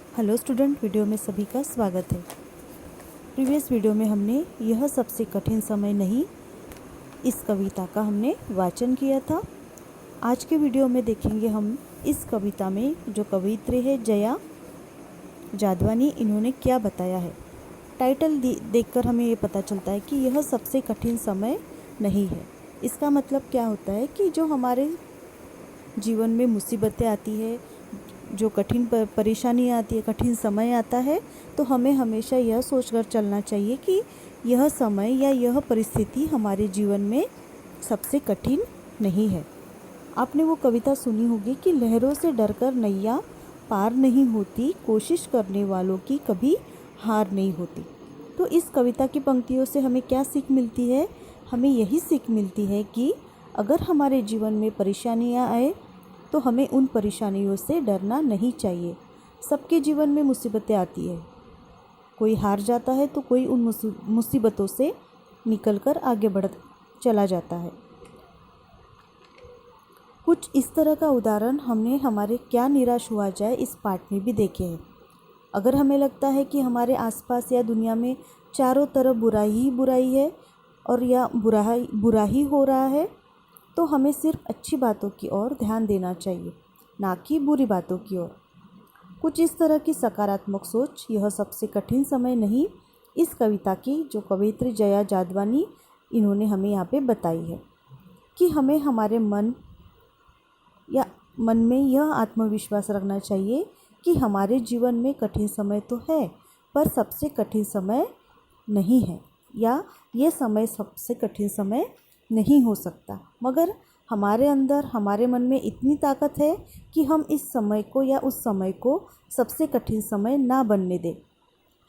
Hello student, video में सभी का स्वागत है। प्रीवियस वीडियो में हमने यह सबसे कठिन समय नहीं इस कविता का हमने वाचन किया था। आज के वीडियो में देखेंगे हम इस कविता में जो कवित्री है जया जादवानी, इन्होंने क्या बताया है। टाइटल देखकर हमें ये पता चलता है कि यह सबसे कठिन समय नहीं है। इसका मतलब क्या होता है कि जो हमारे जीवन में मुसीबतें आती है, जो कठिन परेशानी आती है, कठिन समय आता है, तो हमें हमेशा यह सोचकर चलना चाहिए कि यह समय या यह परिस्थिति हमारे जीवन में सबसे कठिन नहीं है। आपने वो कविता सुनी होगी कि लहरों से डरकर नैया पार नहीं होती, कोशिश करने वालों की कभी हार नहीं होती। तो इस कविता की पंक्तियों से हमें क्या सीख मिलती है? हमें यही सीख मिलती है कि अगर हमारे जीवन में परेशानियां आए तो हमें उन परेशानियों से डरना नहीं चाहिए। सबके जीवन में मुसीबतें आती है, कोई हार जाता है तो कोई उन मुसीबतों से निकलकर आगे बढ़ चला जाता है। कुछ इस तरह का उदाहरण हमने हमारे क्या निराश हुआ जाए इस पाठ में भी देखे हैं। अगर हमें लगता है कि हमारे आसपास या दुनिया में चारों तरफ बुराई ही बुराई है और या बुरा ही हो रहा है, तो हमें सिर्फ अच्छी बातों की ओर ध्यान देना चाहिए, ना कि बुरी बातों की ओर। कुछ इस तरह की सकारात्मक सोच यह सबसे कठिन समय नहीं इस कविता की जो कवित्री जया जादवानी इन्होंने हमें यहाँ पे बताई है कि हमें हमारे मन में यह आत्मविश्वास रखना चाहिए कि हमारे जीवन में कठिन समय तो है, पर सबसे कठिन समय नहीं है, या ये समय सबसे कठिन समय नहीं हो सकता। मगर हमारे अंदर, हमारे मन में इतनी ताकत है कि हम इस समय को या उस समय को सबसे कठिन समय ना बनने दें।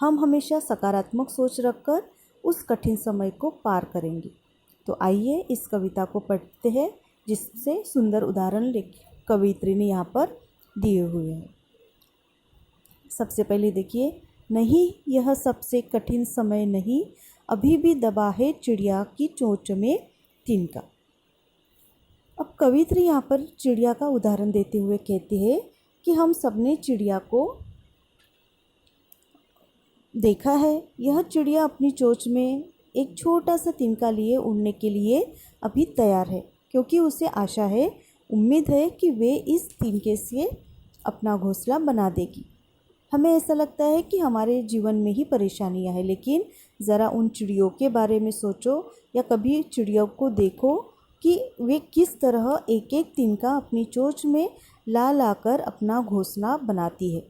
हम हमेशा सकारात्मक सोच रखकर उस कठिन समय को पार करेंगे। तो आइए इस कविता को पढ़ते हैं, जिससे सुंदर उदाहरण कवित्री ने यहाँ पर दिए हुए हैं। सबसे पहले देखिए, नहीं यह सबसे कठिन समय नहीं, अभी भी दबा है चिड़िया की चोंच में तिनका। अब कवित्री यहाँ पर चिड़िया का उदाहरण देते हुए कहती है कि हम सबने चिड़िया को देखा है। यह चिड़िया अपनी चोंच में एक छोटा सा तिनका लिए उड़ने के लिए अभी तैयार है, क्योंकि उसे आशा है, उम्मीद है कि वे इस तिनके से अपना घोंसला बना देगी। हमें ऐसा लगता है कि हमारे जीवन में ही परेशानियां हैं, लेकिन ज़रा उन चिड़ियों के बारे में सोचो, या कभी चिड़ियों को देखो कि वे किस तरह एक एक तिनका अपनी चोंच में ला लाकर अपना घोंसला बनाती है,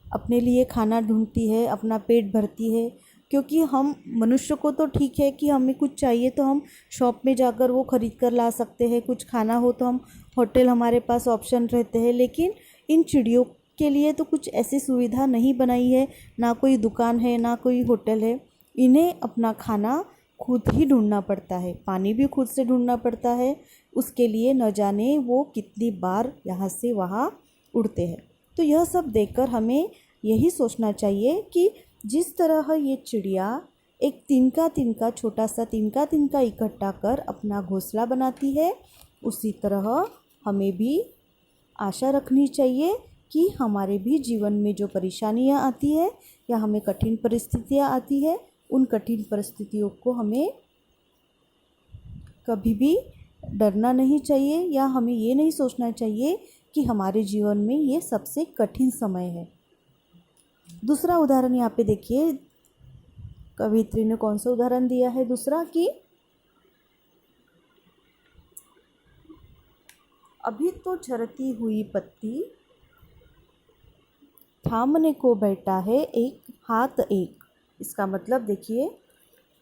अपने लिए खाना ढूंढती है, अपना पेट भरती है। क्योंकि हम मनुष्य को तो ठीक है कि हमें कुछ चाहिए तो हम शॉप में जाकर वो ख़रीद कर ला सकते हैं, कुछ खाना हो तो हम होटल, हमारे पास ऑप्शन रहते हैं, लेकिन इन चिड़ियों के लिए तो कुछ ऐसी सुविधा नहीं बनाई है, ना कोई दुकान है, ना कोई होटल है। इन्हें अपना खाना खुद ही ढूंढना पड़ता है, पानी भी खुद से ढूंढना पड़ता है। उसके लिए न जाने वो कितनी बार यहाँ से वहाँ उड़ते हैं। तो यह सब देखकर हमें यही सोचना चाहिए कि जिस तरह ये चिड़िया एक तिनका छोटा सा तिनका इकट्ठा कर अपना घोंसला बनाती है, उसी तरह हमें भी आशा रखनी चाहिए कि हमारे भी जीवन में जो परेशानियां आती है या हमें कठिन परिस्थितियां आती है, उन कठिन परिस्थितियों को हमें कभी भी डरना नहीं चाहिए, या हमें ये नहीं सोचना चाहिए कि हमारे जीवन में ये सबसे कठिन समय है। दूसरा उदाहरण यहाँ पे देखिए, कवित्री ने कौन सा उदाहरण दिया है दूसरा, कि अभी तो झरती हुई पत्ती थामने को बैठा है एक हाथ एक। इसका मतलब देखिए,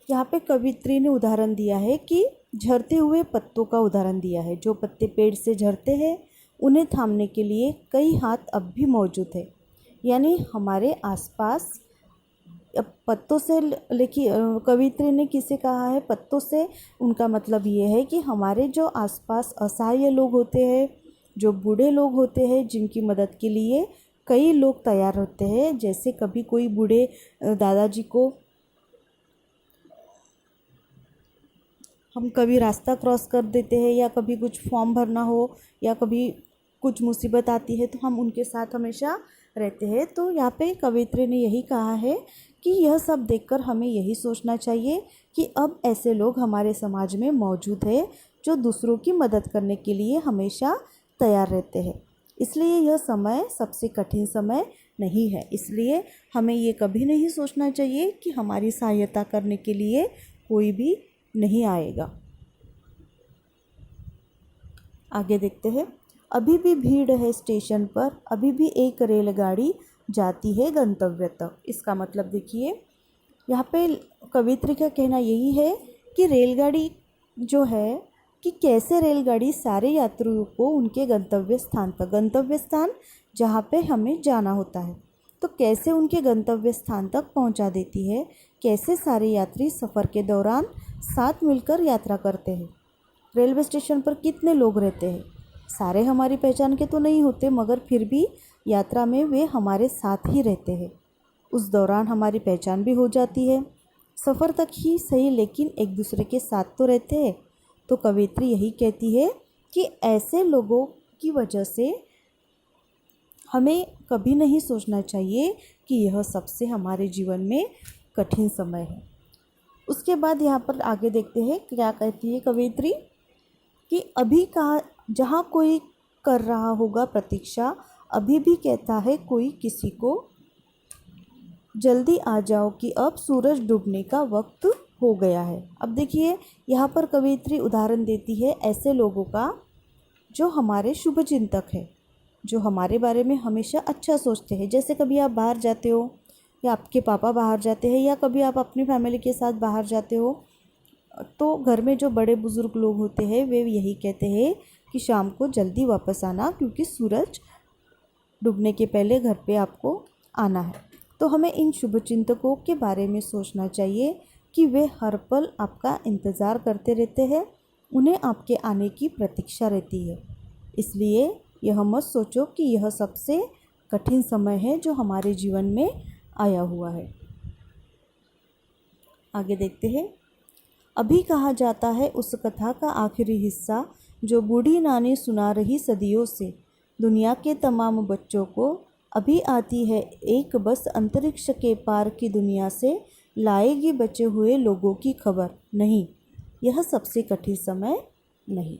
यहाँ पे कवित्री ने उदाहरण दिया है कि झरते हुए पत्तों का उदाहरण दिया है। जो पत्ते पेड़ से झरते हैं, उन्हें थामने के लिए कई हाथ अब भी मौजूद है। यानी हमारे आसपास पत्तों से, लेकिन कवित्री ने किसे कहा है पत्तों से, उनका मतलब ये है कि हमारे जो आसपास असहाय लोग होते हैं, जो बूढ़े लोग होते हैं, जिनकी मदद के लिए कई लोग तैयार होते हैं। जैसे कभी कोई बूढ़े दादाजी को हम कभी रास्ता क्रॉस कर देते हैं, या कभी कुछ फॉर्म भरना हो, या कभी कुछ मुसीबत आती है, तो हम उनके साथ हमेशा रहते हैं। तो यहाँ पे कवित्री ने यही कहा है कि यह सब देखकर हमें यही सोचना चाहिए कि अब ऐसे लोग हमारे समाज में मौजूद है जो दूसरों की मदद करने के लिए हमेशा तैयार रहते हैं। इसलिए यह समय सबसे कठिन समय नहीं है। इसलिए हमें ये कभी नहीं सोचना चाहिए कि हमारी सहायता करने के लिए कोई भी नहीं आएगा। आगे देखते हैं। अभी भी भीड़ है स्टेशन पर, अभी भी एक रेलगाड़ी जाती है गंतव्य तक। इसका मतलब देखिए, यहाँ पे कवित्री का कहना यही है कि रेलगाड़ी जो है कि कैसे रेलगाड़ी सारे यात्रियों को उनके गंतव्य स्थान तक, गंतव्य स्थान जहाँ पे हमें जाना होता है, तो कैसे उनके गंतव्य स्थान तक पहुँचा देती है। कैसे सारे यात्री सफ़र के दौरान साथ मिलकर यात्रा करते हैं। रेलवे स्टेशन पर कितने लोग रहते हैं, सारे हमारी पहचान के तो नहीं होते, मगर फिर भी यात्रा में वे हमारे साथ ही रहते हैं। उस दौरान हमारी पहचान भी हो जाती है। सफ़र तक ही सही, लेकिन एक दूसरे के साथ तो रहते हैं। तो कवित्री यही कहती है कि ऐसे लोगों की वजह से हमें कभी नहीं सोचना चाहिए कि यह सबसे हमारे जीवन में कठिन समय है। उसके बाद यहाँ पर आगे देखते हैं क्या कहती है कवित्री कि अभी का जहाँ कोई कर रहा होगा प्रतीक्षा, अभी भी कहता है कोई किसी को, जल्दी आ जाओ कि अब सूरज डूबने का वक्त हो गया है। अब देखिए यहाँ पर कवित्री उदाहरण देती है ऐसे लोगों का जो हमारे शुभ चिंतक है, जो हमारे बारे में हमेशा अच्छा सोचते हैं। जैसे कभी आप बाहर जाते हो या आपके पापा बाहर जाते हैं या कभी आप अपनी फैमिली के साथ बाहर जाते हो, तो घर में जो बड़े बुज़ुर्ग लोग होते हैं वे यही कहते हैं कि शाम को जल्दी वापस आना, क्योंकि सूरज डूबने के पहले घर पे आपको आना है। तो हमें इन शुभचिंतकों के बारे में सोचना चाहिए कि वे हर पल आपका इंतज़ार करते रहते हैं, उन्हें आपके आने की प्रतीक्षा रहती है। इसलिए यह मत सोचो कि यह सबसे कठिन समय है जो हमारे जीवन में आया हुआ है। आगे देखते हैं। अभी कहा जाता है उस कथा का आखिरी हिस्सा जो बूढ़ी नानी सुना रही सदियों से, दुनिया के तमाम बच्चों को अभी आती है एक बस अंतरिक्ष के पार की दुनिया से लाएगी बचे हुए लोगों की खबर। नहीं, यह सबसे कठिन समय नहीं।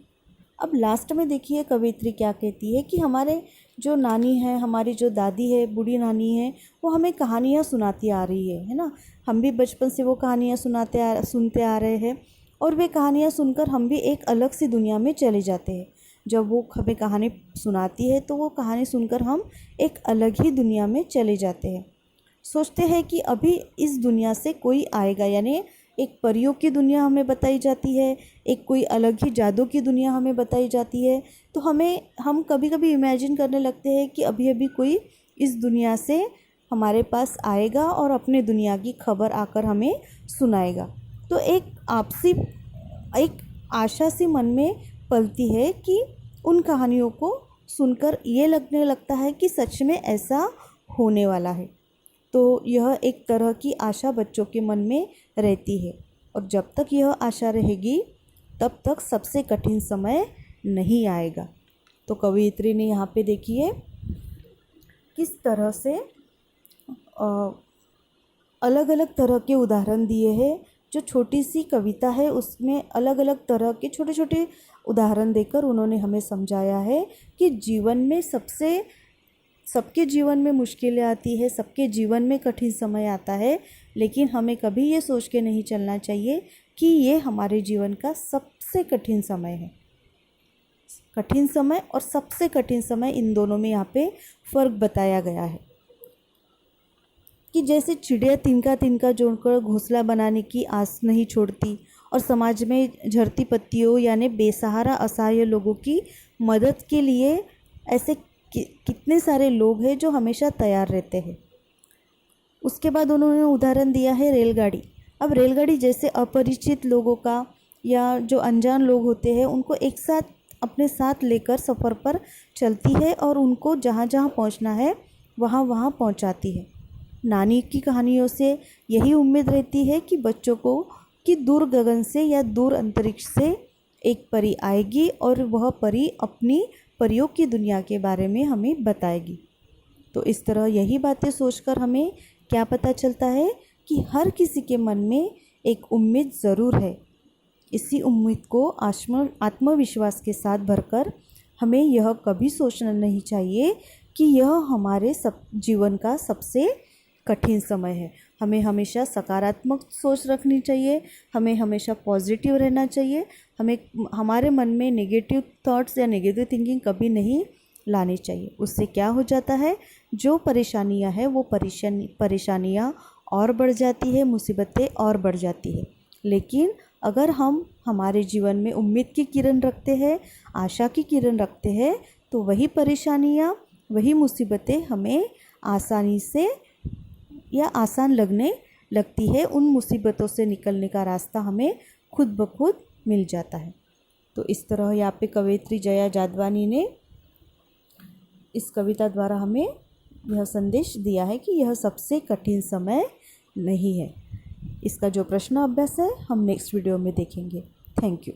अब लास्ट में देखिए कवित्री क्या कहती है कि हमारे जो नानी है, हमारी जो दादी है, बूढ़ी नानी है, वो हमें कहानियाँ सुनाती आ रही है ना। हम भी बचपन से वो कहानियाँ सुनते आ रहे हैं, और वे कहानियाँ सुनकर हम भी एक अलग सी दुनिया में चले जाते हैं। जब वो हमें कहानी सुनाती है तो वो कहानी सुनकर हम एक अलग ही दुनिया में चले जाते हैं। सोचते हैं कि अभी इस दुनिया से कोई आएगा, यानी एक परियों की दुनिया हमें बताई जाती है, एक कोई अलग ही जादू की दुनिया हमें बताई जाती है। तो हम कभी कभी इमेजिन करने लगते हैं कि अभी अभी कोई इस दुनिया से हमारे पास आएगा और अपने दुनिया की खबर आकर हमें सुनाएगा। तो एक आशा सी मन में पलती है कि उन कहानियों को सुनकर ये लगने लगता है कि सच में ऐसा होने वाला है। तो यह एक तरह की आशा बच्चों के मन में रहती है, और जब तक यह आशा रहेगी तब तक सबसे कठिन समय नहीं आएगा। तो कवियत्री ने यहाँ पे देखिए किस तरह से अलग अलग तरह के उदाहरण दिए हैं। जो छोटी सी कविता है उसमें अलग अलग तरह के छोटे छोटे उदाहरण देकर उन्होंने हमें समझाया है कि जीवन में सबके जीवन में मुश्किलें आती है, सबके जीवन में कठिन समय आता है, लेकिन हमें कभी ये सोच के नहीं चलना चाहिए कि ये हमारे जीवन का सबसे कठिन समय है। कठिन समय और सबसे कठिन समय, इन दोनों में यहाँ पे फ़र्क बताया गया है कि जैसे चिड़िया तिनका तिनका जोड़कर घोंसला बनाने की आस नहीं छोड़ती, और समाज में झड़ती पत्तियों यानी बेसहारा असहाय लोगों की मदद के लिए ऐसे कितने सारे लोग हैं जो हमेशा तैयार रहते हैं। उसके बाद उन्होंने उदाहरण दिया है रेलगाड़ी। अब रेलगाड़ी जैसे अपरिचित लोगों का या जो अनजान लोग होते हैं उनको एक साथ अपने साथ लेकर सफ़र पर चलती है और उनको जहाँ जहाँ पहुँचना है वहाँ वहाँ पहुँचाती है। नानी की कहानियों से यही उम्मीद रहती है कि बच्चों को कि दूर गगन से या दूर अंतरिक्ष से एक परी आएगी और वह परी अपनी परियों की दुनिया के बारे में हमें बताएगी। तो इस तरह यही बातें सोचकर हमें क्या पता चलता है कि हर किसी के मन में एक उम्मीद ज़रूर है। इसी उम्मीद को आत्मविश्वास के साथ भरकर हमें यह कभी सोचना नहीं चाहिए कि यह हमारे जीवन का सबसे कठिन समय है। हमें हमेशा सकारात्मक सोच रखनी चाहिए, हमें हमेशा पॉजिटिव रहना चाहिए, हमें हमारे मन में नेगेटिव थॉट्स या नेगेटिव थिंकिंग कभी नहीं लानी चाहिए। उससे क्या हो जाता है, जो परेशानियां हैं वो परेशानियां और बढ़ जाती है, मुसीबतें और बढ़ जाती है। लेकिन अगर हम हमारे जीवन में उम्मीद की किरण रखते हैं, आशा की किरण रखते हैं, तो वही परेशानियां, वही मुसीबतें हमें आसानी से या आसान लगने लगती है। उन मुसीबतों से निकलने का रास्ता हमें खुद ब खुद मिल जाता है। तो इस तरह यहाँ पे कवयित्री जया जादवानी ने इस कविता द्वारा हमें यह संदेश दिया है कि यह सबसे कठिन समय नहीं है। इसका जो प्रश्न अभ्यास है हम नेक्स्ट वीडियो में देखेंगे। Thank you.